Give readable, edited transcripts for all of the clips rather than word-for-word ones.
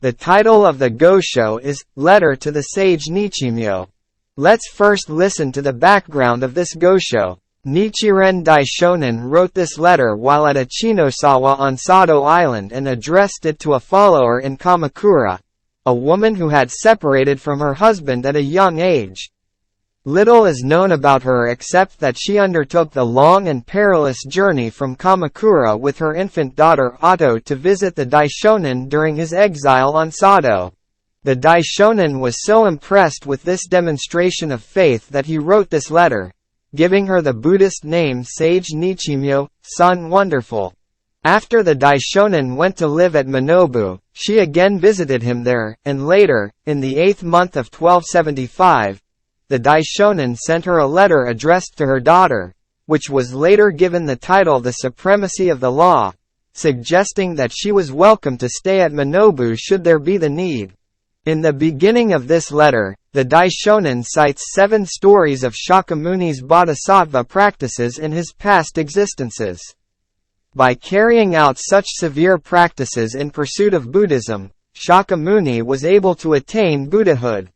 The title of the Gosho is, Letter to the Sage Nichimyo. Let's first listen to the background of this Gosho. Nichiren Daishonin wrote this letter while at Ichinosawa on Sado Island and addressed it to a follower in Kamakura, a woman who had separated from her husband at a young age. Little is known about her except that she undertook the long and perilous journey from Kamakura with her infant daughter Otto to visit the Daishonin during his exile on Sado. The Daishonin was so impressed with this demonstration of faith that he wrote this letter, giving her the Buddhist name Sage Nichimyō, Son Wonderful. After the Daishonin went to live at Minobu, she again visited him there, and later, in the 8th month of 1275, the Daishonin sent her a letter addressed to her daughter, which was later given the title The Supremacy of the Law, suggesting that she was welcome to stay at Minobu should there be the need. In the beginning of this letter, the Daishonin cites 7 stories of Shakyamuni's Bodhisattva practices in his past existences. By carrying out such severe practices in pursuit of Buddhism, Shakyamuni was able to attain Buddhahood.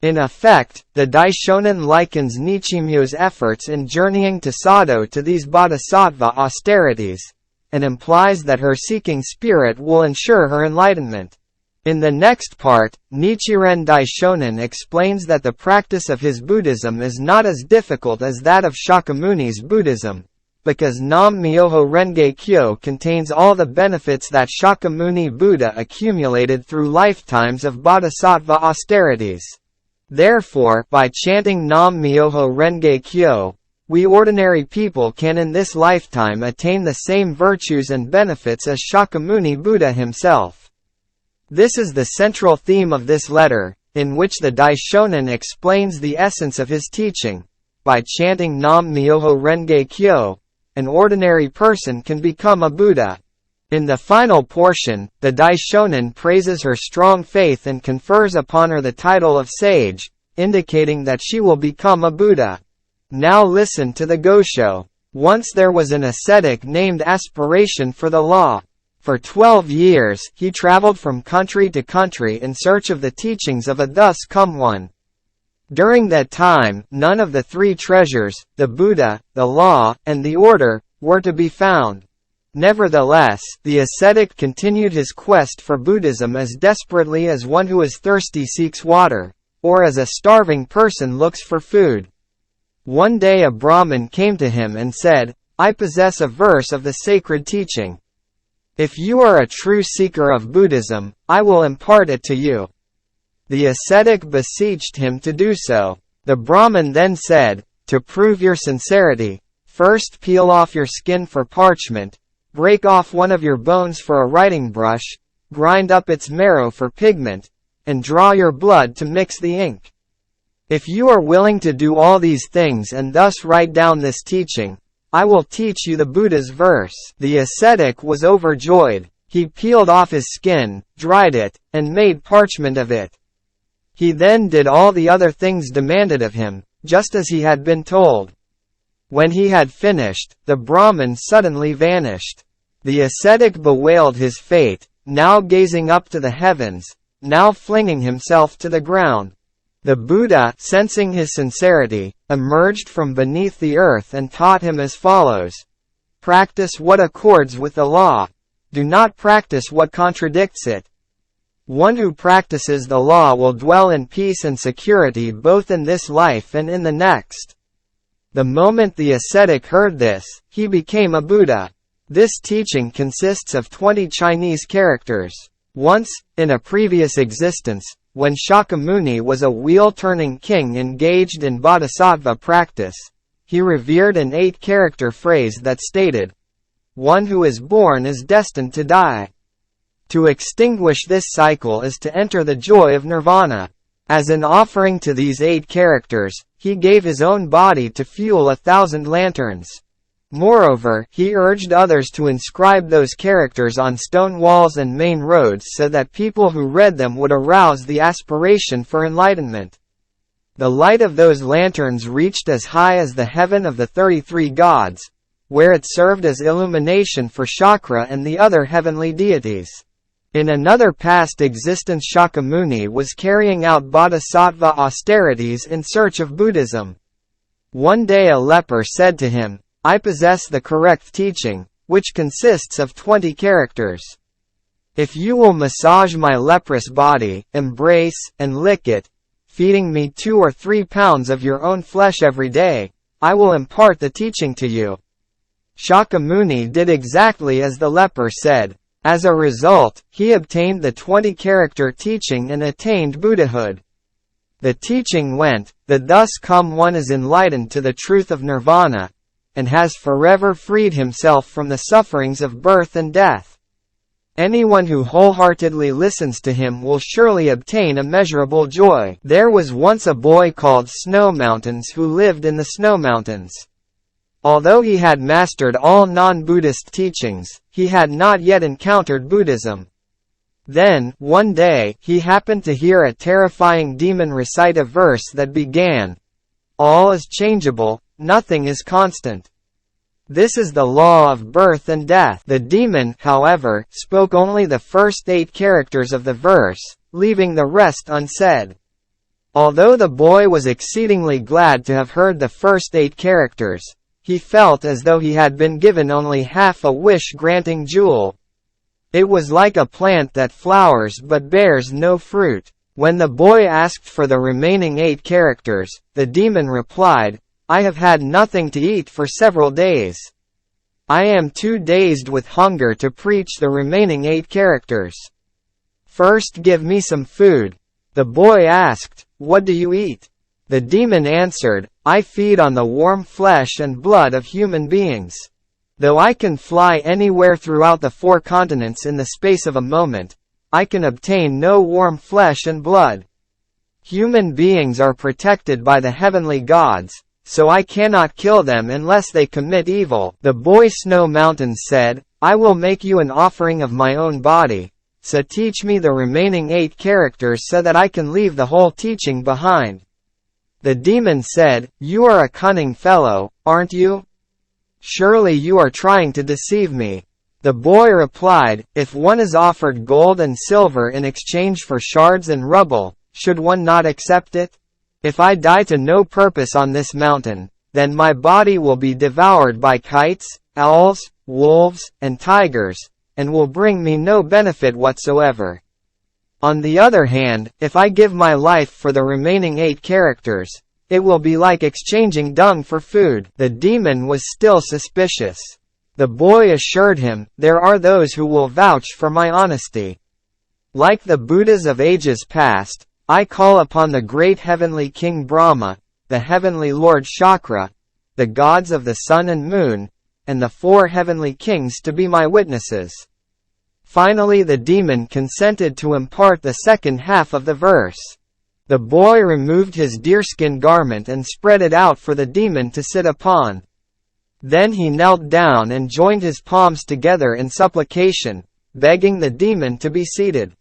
In effect, the Daishonin likens Nichimyo's efforts in journeying to Sado to these Bodhisattva austerities, and implies that her seeking spirit will ensure her enlightenment. In the next part, Nichiren Daishonin explains that the practice of his Buddhism is not as difficult as that of Shakyamuni's Buddhism, because Nam-myoho Renge-kyo contains all the benefits that Shakyamuni Buddha accumulated through lifetimes of Bodhisattva austerities. Therefore, by chanting Nam-myoho Renge-kyo, we ordinary people can in this lifetime attain the same virtues and benefits as Shakyamuni Buddha himself. This is the central theme of this letter, in which the Daishonin explains the essence of his teaching. By chanting Nam-myoho Renge-kyo, an ordinary person can become a Buddha. In the final portion, the Daishonin praises her strong faith and confers upon her the title of sage, indicating that she will become a Buddha. Now listen to the Gosho. Once there was an ascetic named Aspiration for the Law. For 12 years, he traveled from country to country in search of the teachings of a thus come one. During that time, none of the 3 treasures, the Buddha, the law, and the order, were to be found. Nevertheless, the ascetic continued his quest for Buddhism as desperately as one who is thirsty seeks water, or as a starving person looks for food. One day a Brahmin came to him and said, "I possess a verse of the sacred teaching. If you are a true seeker of Buddhism, I will impart it to you." The ascetic beseeched him to do so. The Brahmin then said, "To prove your sincerity, first peel off your skin for parchment, break off one of your bones for a writing brush, grind up its marrow for pigment, and draw your blood to mix the ink. If you are willing to do all these things and thus write down this teaching, I will teach you the Buddha's verse." The ascetic was overjoyed. He peeled off his skin, dried it, and made parchment of it. He then did all the other things demanded of him, just as he had been told. When he had finished, the Brahmin suddenly vanished. The ascetic bewailed his fate, now gazing up to the heavens, now flinging himself to the ground. The Buddha, sensing his sincerity, emerged from beneath the earth and taught him as follows. Practice what accords with the law. Do not practice what contradicts it. One who practices the law will dwell in peace and security both in this life and in the next. The moment the ascetic heard this, he became a Buddha. This teaching consists of 20 Chinese characters. Once, in a previous existence, when Shakyamuni was a wheel-turning king engaged in Bodhisattva practice, he revered an 8-character phrase that stated, "One who is born is destined to die." To extinguish this cycle is to enter the joy of nirvana. As an offering to these 8 characters, he gave his own body to fuel 1,000 lanterns. Moreover, he urged others to inscribe those characters on stone walls and main roads so that people who read them would arouse the aspiration for enlightenment. The light of those lanterns reached as high as the heaven of the 33 gods, where it served as illumination for Chakra and the other heavenly deities. In another past existence, Shakyamuni was carrying out Bodhisattva austerities in search of Buddhism. One day a leper said to him, "I possess the correct teaching, which consists of 20 characters. If you will massage my leprous body, embrace, and lick it, feeding me 2 or 3 pounds of your own flesh every day, I will impart the teaching to you." Shakyamuni did exactly as the leper said. As a result, he obtained the 20-character teaching and attained Buddhahood. The teaching went, that thus come one is enlightened to the truth of nirvana, and has forever freed himself from the sufferings of birth and death. Anyone who wholeheartedly listens to him will surely obtain immeasurable joy. There was once a boy called Snow Mountains who lived in the Snow Mountains. Although he had mastered all non-Buddhist teachings, he had not yet encountered Buddhism. Then, one day, he happened to hear a terrifying demon recite a verse that began, "All is changeable, nothing is constant. This is the law of birth and death." The demon, however, spoke only the first 8 characters of the verse, leaving the rest unsaid. Although the boy was exceedingly glad to have heard the first 8 characters, he felt as though he had been given only half a wish-granting jewel. It was like a plant that flowers but bears no fruit. When the boy asked for the remaining 8 characters, the demon replied, "I have had nothing to eat for several days. I am too dazed with hunger to preach the remaining 8 characters. First give me some food." The boy asked, "What do you eat?" The demon answered, "I feed on the warm flesh and blood of human beings. Though I can fly anywhere throughout the 4 continents in the space of a moment, I can obtain no warm flesh and blood. Human beings are protected by the heavenly gods, so I cannot kill them unless they commit evil." The boy Snow Mountains said, "I will make you an offering of my own body, so teach me the remaining 8 characters so that I can leave the whole teaching behind." The demon said, "You are a cunning fellow, aren't you? Surely you are trying to deceive me." The boy replied, "If one is offered gold and silver in exchange for shards and rubble, should one not accept it? If I die to no purpose on this mountain, then my body will be devoured by kites, owls, wolves, and tigers, and will bring me no benefit whatsoever. On the other hand, if I give my life for the remaining 8 characters, it will be like exchanging dung for food." The demon was still suspicious. The boy assured him, "There are those who will vouch for my honesty. Like the Buddhas of ages past, I call upon the great heavenly King Brahma, the heavenly Lord Chakra, the gods of the sun and moon, and the 4 heavenly kings to be my witnesses." Finally the demon consented to impart the second half of the verse. The boy removed his deerskin garment and spread it out for the demon to sit upon. Then he knelt down and joined his palms together in supplication, begging the demon to be seated.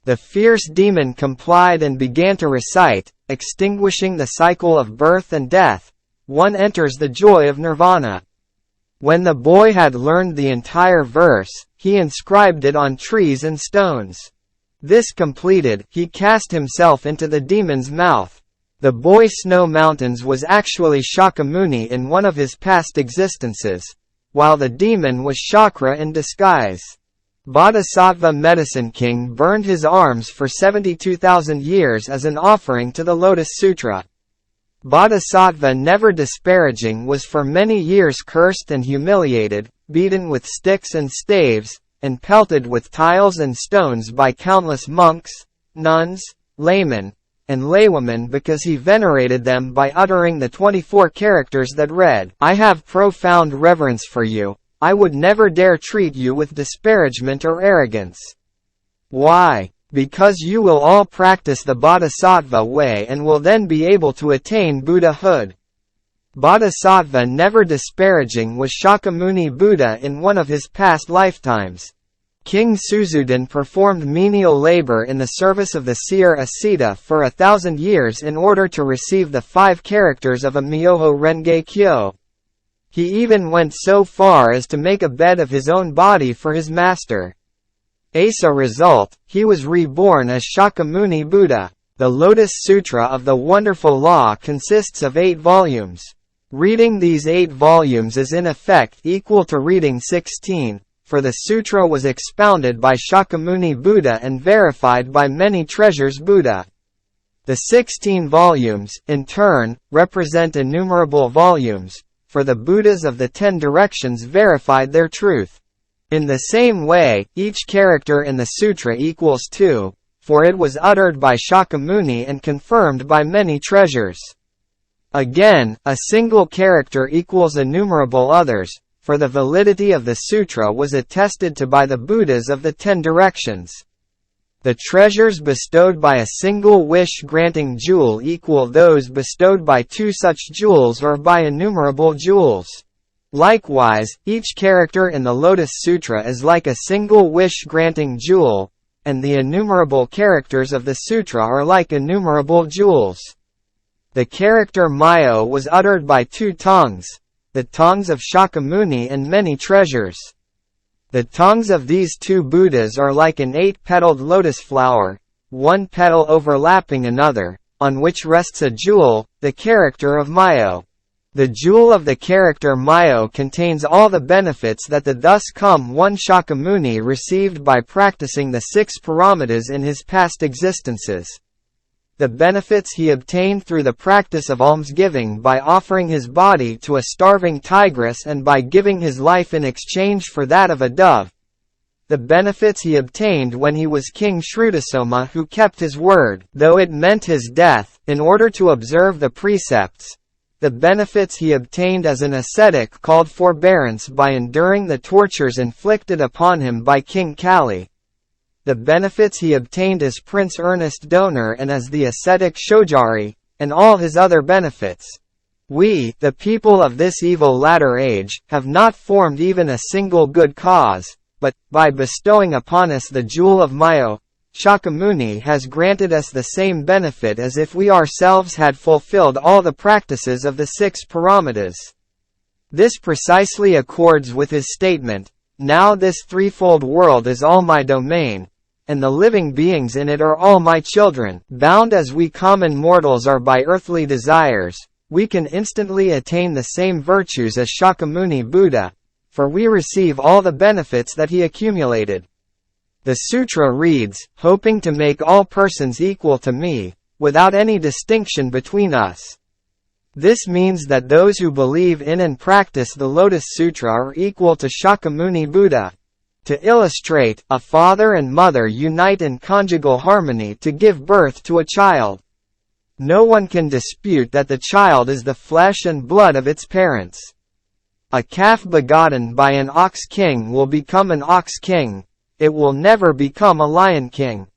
The fierce demon complied and began to recite, "Extinguishing the cycle of birth and death, one enters the joy of nirvana." When the boy had learned the entire verse, he inscribed it on trees and stones. This completed, he cast himself into the demon's mouth. The boy Snow Mountains was actually Shakyamuni in one of his past existences, while the demon was Chakra in disguise. Bodhisattva Medicine King burned his arms for 72,000 years as an offering to the Lotus Sutra. Bodhisattva Never Disparaging was for many years cursed and humiliated, beaten with sticks and staves, and pelted with tiles and stones by countless monks, nuns, laymen, and laywomen because he venerated them by uttering the 24 characters that read, "I have profound reverence for you. I would never dare treat you with disparagement or arrogance." Why? Because you will all practice the Bodhisattva way and will then be able to attain Buddhahood. Bodhisattva Never Disparaging was Shakyamuni Buddha in one of his past lifetimes. King Suzudin performed menial labor in the service of the seer Asita for 1,000 years in order to receive the 5 characters of a Myoho Renge Kyo. He even went so far as to make a bed of his own body for his master. As a result, he was reborn as Shakyamuni Buddha. The Lotus Sutra of the Wonderful Law consists of 8 volumes. Reading these 8 volumes is in effect equal to reading 16, for the sutra was expounded by Shakyamuni Buddha and verified by many treasures Buddha. The 16 volumes, in turn, represent innumerable volumes, for the Buddhas of the 10 directions verified their truth. In the same way, each character in the sutra equals 2, for it was uttered by Shakyamuni and confirmed by many treasures. Again, a single character equals innumerable others, for the validity of the sutra was attested to by the Buddhas of the 10 directions. The treasures bestowed by a single wish-granting jewel equal those bestowed by 2 such jewels or by innumerable jewels. Likewise, each character in the Lotus Sutra is like a single wish-granting jewel, and the innumerable characters of the sutra are like innumerable jewels. The character Myo was uttered by 2 tongues, the tongues of Shakyamuni and many treasures. The tongues of these 2 Buddhas are like an 8-petaled lotus flower, one petal overlapping another, on which rests a jewel, the character of Myo. The jewel of the character Myo contains all the benefits that the thus come one Shakyamuni received by practicing the 6 paramitas in his past existences. The benefits he obtained through the practice of almsgiving by offering his body to a starving tigress and by giving his life in exchange for that of a dove. The benefits he obtained when he was King Shrudasoma who kept his word, though it meant his death, in order to observe the precepts. The benefits he obtained as an ascetic called forbearance by enduring the tortures inflicted upon him by King Kali. The benefits he obtained as Prince Earnest Donor and as the ascetic Shojari, and all his other benefits. We, the people of this evil latter age, have not formed even a single good cause, but, by bestowing upon us the jewel of Myo, Shakyamuni has granted us the same benefit as if we ourselves had fulfilled all the practices of the 6 paramitas. This precisely accords with his statement, "Now this threefold world is all my domain, and the living beings in it are all my children." Bound as we common mortals are by earthly desires, we can instantly attain the same virtues as Shakyamuni Buddha, for we receive all the benefits that he accumulated. The sutra reads, "Hoping to make all persons equal to me, without any distinction between us." This means that those who believe in and practice the Lotus Sutra are equal to Shakyamuni Buddha. To illustrate, a father and mother unite in conjugal harmony to give birth to a child. No one can dispute that the child is the flesh and blood of its parents. A calf begotten by an ox king will become an ox king. It will never become a lion king.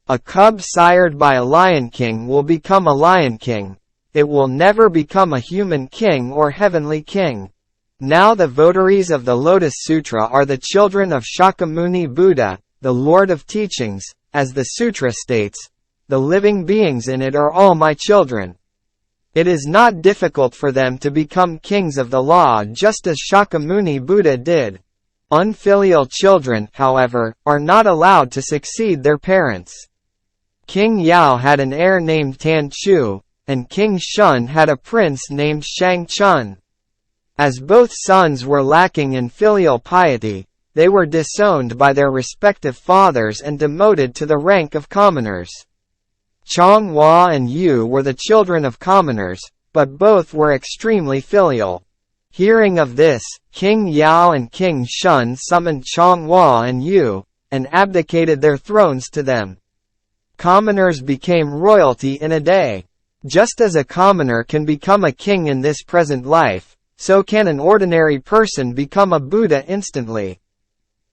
A cub sired by a lion king will become a lion king. It will never become a human king or heavenly king. Now the votaries of the Lotus Sutra are the children of Shakyamuni Buddha, the Lord of Teachings, as the sutra states, "The living beings in it are all my children." It is not difficult for them to become kings of the law just as Shakyamuni Buddha did. Unfilial children, however, are not allowed to succeed their parents. King Yao had an heir named Tanchu, and King Shun had a prince named Shang Chun. As both sons were lacking in filial piety, they were disowned by their respective fathers and demoted to the rank of commoners. Chong Hua and Yu were the children of commoners, but both were extremely filial. Hearing of this, King Yao and King Shun summoned Chong Hua and Yu, and abdicated their thrones to them. Commoners became royalty in a day. Just as a commoner can become a king in this present life, so can an ordinary person become a Buddha instantly.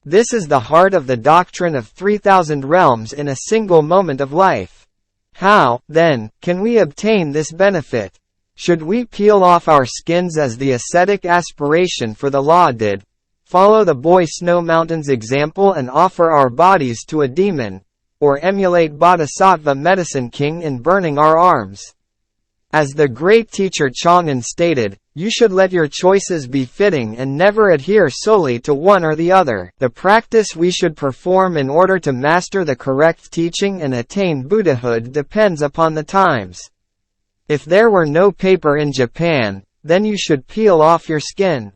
This is the heart of the doctrine of 3,000 realms in a single moment of life. How, then, can we obtain this benefit? Should we peel off our skins as the ascetic aspiration for the law did, follow the boy Snow Mountain's example and offer our bodies to a demon, or emulate Bodhisattva Medicine King in burning our arms? As the great teacher Chang'an stated, you should let your choices be fitting and never adhere solely to one or the other. The practice we should perform in order to master the correct teaching and attain Buddhahood depends upon the times. If there were no paper in Japan, then you should peel off your skin.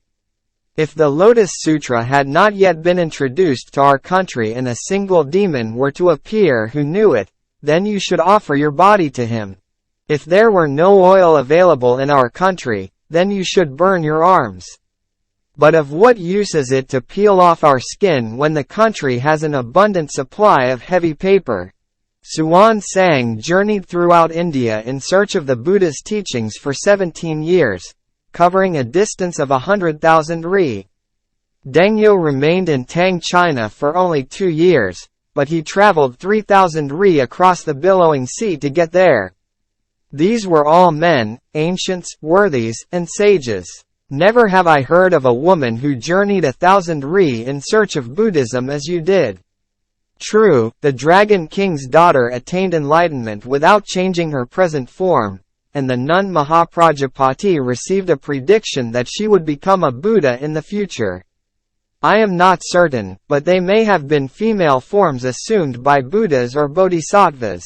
If the Lotus Sutra had not yet been introduced to our country and a single demon were to appear who knew it, then you should offer your body to him. If there were no oil available in our country, then you should burn your arms. But of what use is it to peel off our skin when the country has an abundant supply of heavy paper? Xuan Sang journeyed throughout India in search of the Buddha's teachings for 17 years, covering a distance of 100,000 ri. Dengyo remained in Tang, China for only 2 years, but he traveled 3,000 ri across the billowing sea to get there. These were all men, ancients, worthies, and sages. Never have I heard of a woman who journeyed 1,000 ri in search of Buddhism as you did. True, the Dragon King's daughter attained enlightenment without changing her present form, and the nun Mahaprajapati received a prediction that she would become a Buddha in the future. I am not certain, but they may have been female forms assumed by Buddhas or Bodhisattvas.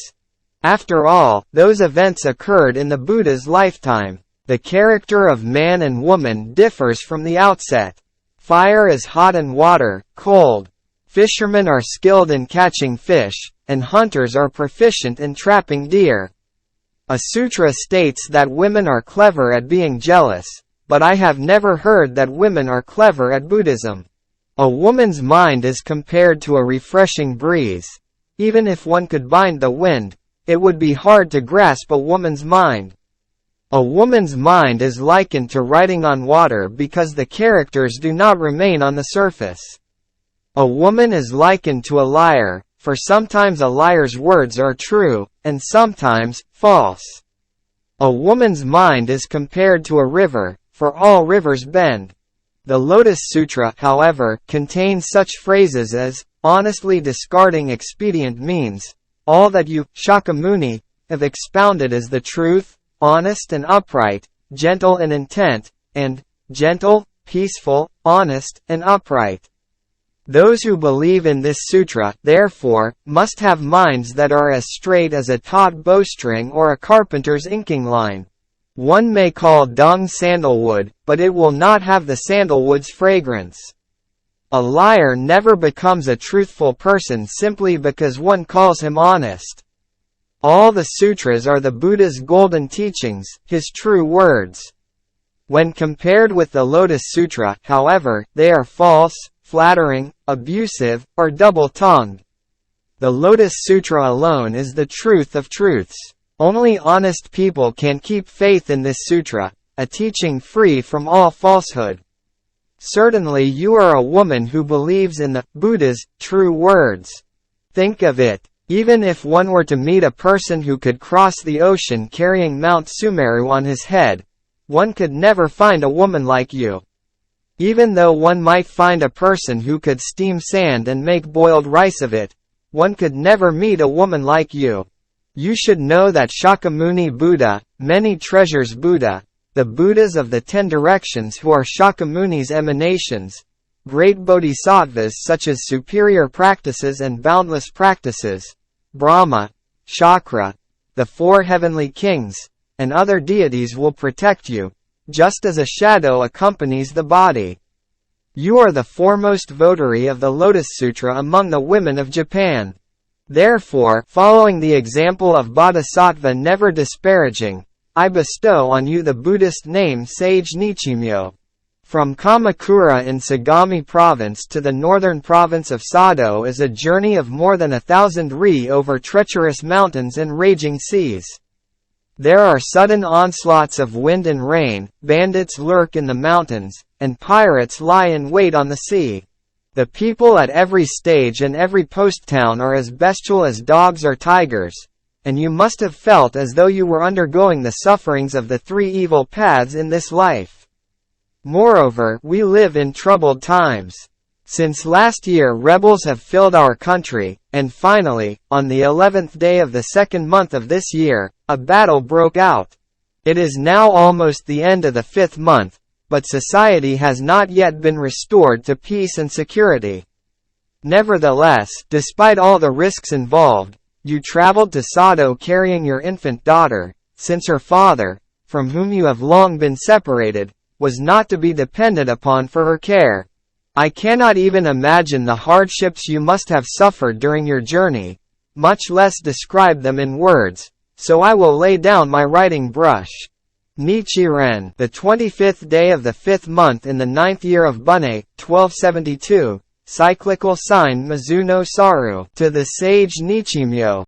After all, those events occurred in the Buddha's lifetime. The character of man and woman differs from the outset. Fire is hot and water, cold. Fishermen are skilled in catching fish, and hunters are proficient in trapping deer. A sutra states that women are clever at being jealous, but I have never heard that women are clever at Buddhism. A woman's mind is compared to a refreshing breeze. Even if one could bind the wind, it would be hard to grasp a woman's mind. A woman's mind is likened to writing on water because the characters do not remain on the surface. A woman is likened to a liar, for sometimes a liar's words are true, and sometimes, false. A woman's mind is compared to a river, for all rivers bend. The Lotus Sutra, however, contains such phrases as, honestly discarding expedient means, all that you, Shakyamuni, have expounded as the truth, honest and upright, gentle in intent, and gentle, peaceful, honest, and upright. Those who believe in this sutra, therefore, must have minds that are as straight as a taut bowstring or a carpenter's inking line. One may call dung sandalwood, but it will not have the sandalwood's fragrance. A liar never becomes a truthful person simply because one calls him honest. All the sutras are the Buddha's golden teachings, his true words. When compared with the Lotus Sutra, however, they are false, flattering, abusive, or double-tongued. The Lotus Sutra alone is the truth of truths. Only honest people can keep faith in this sutra, a teaching free from all falsehood. Certainly you are a woman who believes in the Buddha's true words. Think of it. Even if one were to meet a person who could cross the ocean carrying Mount Sumeru on his head, one could never find a woman like you. Even though one might find a person who could steam sand and make boiled rice of it, one could never meet a woman like you. You should know that Shakyamuni Buddha, many treasures Buddha, the Buddhas of the 10 directions who are Shakyamuni's emanations, great bodhisattvas such as superior practices and boundless practices, Brahma, Chakra, the 4 heavenly kings, and other deities will protect you, just as a shadow accompanies the body. You are the foremost votary of the Lotus Sutra among the women of Japan. Therefore, following the example of Bodhisattva never disparaging, I bestow on you the Buddhist name Sage Nichimyō. From Kamakura in Sagami Province to the northern province of Sado is a journey of more than 1,000 ri over treacherous mountains and raging seas. There are sudden onslaughts of wind and rain, bandits lurk in the mountains, and pirates lie in wait on the sea. The people at every stage and every post town are as bestial as dogs or tigers, and you must have felt as though you were undergoing the sufferings of the 3 evil paths in this life. Moreover, we live in troubled times. Since last year rebels have filled our country, and finally, on the 11th day of the 2nd month of this year, a battle broke out. It is now almost the end of the 5th month, but society has not yet been restored to peace and security. Nevertheless, despite all the risks involved, you traveled to Sado carrying your infant daughter, since her father, from whom you have long been separated, was not to be depended upon for her care. I cannot even imagine the hardships you must have suffered during your journey, much less describe them in words, so I will lay down my writing brush. Nichiren, the 25th day of the 5th month in the 9th year of Bunne, 1272, cyclical sign Mizuno Saru, to the Sage Nichimyo.